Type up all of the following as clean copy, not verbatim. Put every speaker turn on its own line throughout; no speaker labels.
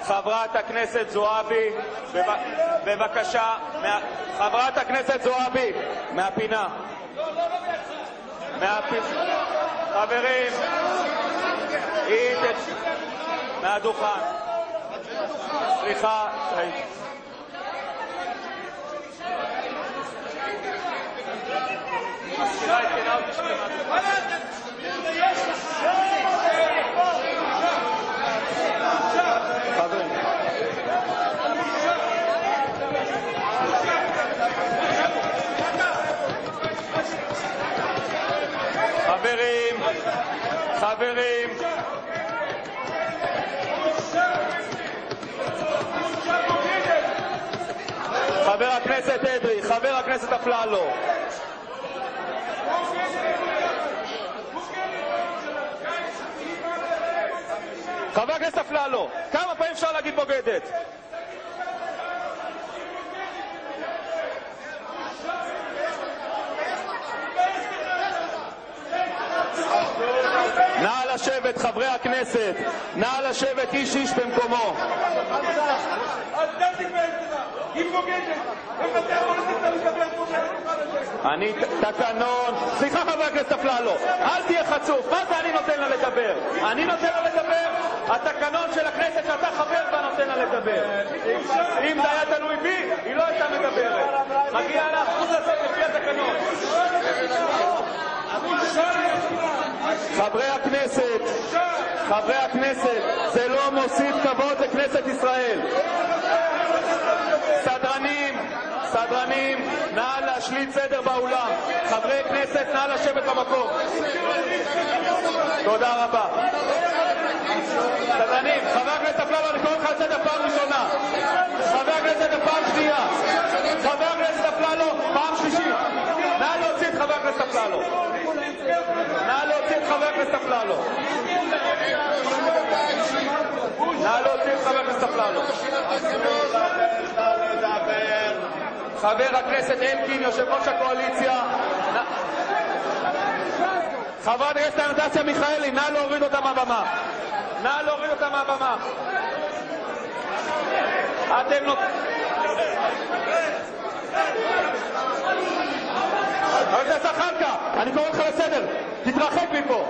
חברת הכנסת זועבי, בבקשה, חברת הכנסת זועבי, מהפינה. חברים, מהדוכן. סליחה. מזכירה התקנה אותי חברים, חבר הכנסת אדרי, חבר הכנסת אפללו, חבר הכנסת אפללו, כמה פעמים אפשר להגיד בוגדת? נא לשבת, חברי הכנסת, נא לשבת איש איש במקומו. אני תקנון. סליחה חבר הכנסת אפללו, אל תהיה חצוף. מה זה אני נותן לה לדבר? אני נותן לה לדבר? התקנון של הכנסת שאתה חבר בה נותן לה לדבר. אם זה היה תלוי בי, היא לא הייתה מדברת. מגיע לה אחוז הזה לפי התקנון. חברי הכנסת, זה לא מוסיף כבוד לכנסת ישראל. סדרנים, נא להשליט סדר באולם. חברי כנסת, נא לשבת במקום. תודה רבה. סדרנים, חבר הכנסת אפללו, אני קורא לך לסדר פעם ראשונה. חבר הכנסת פעם שנייה. חבר הכנסת אפללו, פעם שלישית. נא להוציא את חבר הכנסת אפללו. נא להוציא את חבר הכנסת אפללו. נא להוציא את חבר הכנסת אפללו. חבר הכנסת אלקין, יושב ראש הקואליציה. חברת הכנסת אנסטסיה מיכאלי, נא להוריד אותה מהבמה. נא להוריד אותה מהבמה. אתם נותנים... חבר הכנסת זחאלקה, אני קורא לך לסדר. תתרחק מפה.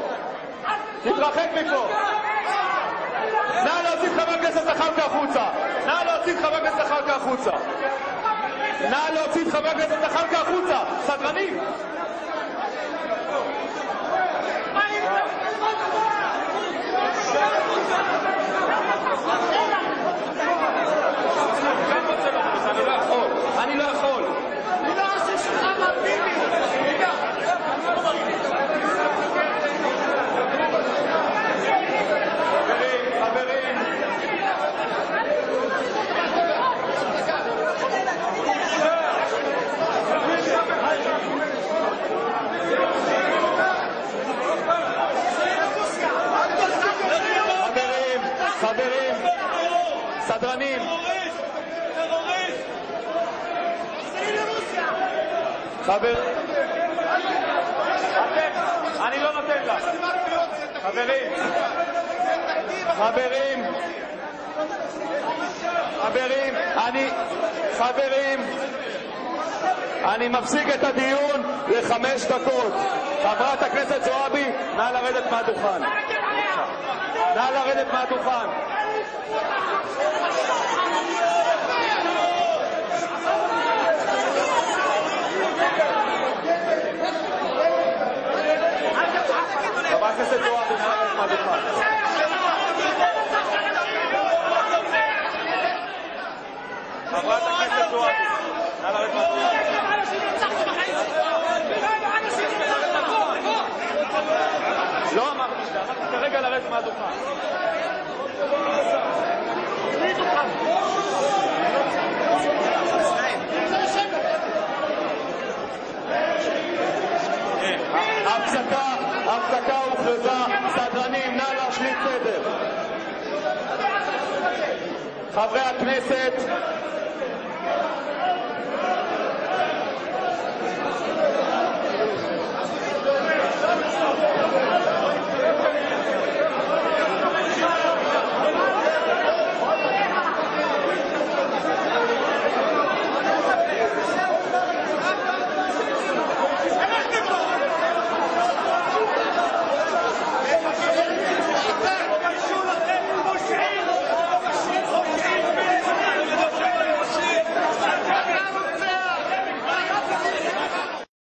תתרחק מפה. נא להוציא את חבר הכנסת זחאלקה החוצה. נא להוציא את חבר הכנסת זחאלקה החוצה. נא להוציא את חבר הכנסת זחאלקה החוצה. סדרנים. אני לא יכול. חברים, סדרנים. אני לא נותן לה. חברים, אני מפסיק את הדיון ל5 דקות. חברת הכנסת זועבי, נא לרדת מהדוכן. נא לרדת מהדוכן. חברת הכנסת זועבי, נא לרדת מהדוכן. חברת הכנסת זועבי, נא לרדת מהדוכן. לא אמרתי כרגע לרדת מהדוכן. הפסקה הוכרזה. סדרנים, נא להשליט סדר. חברי הכנסת,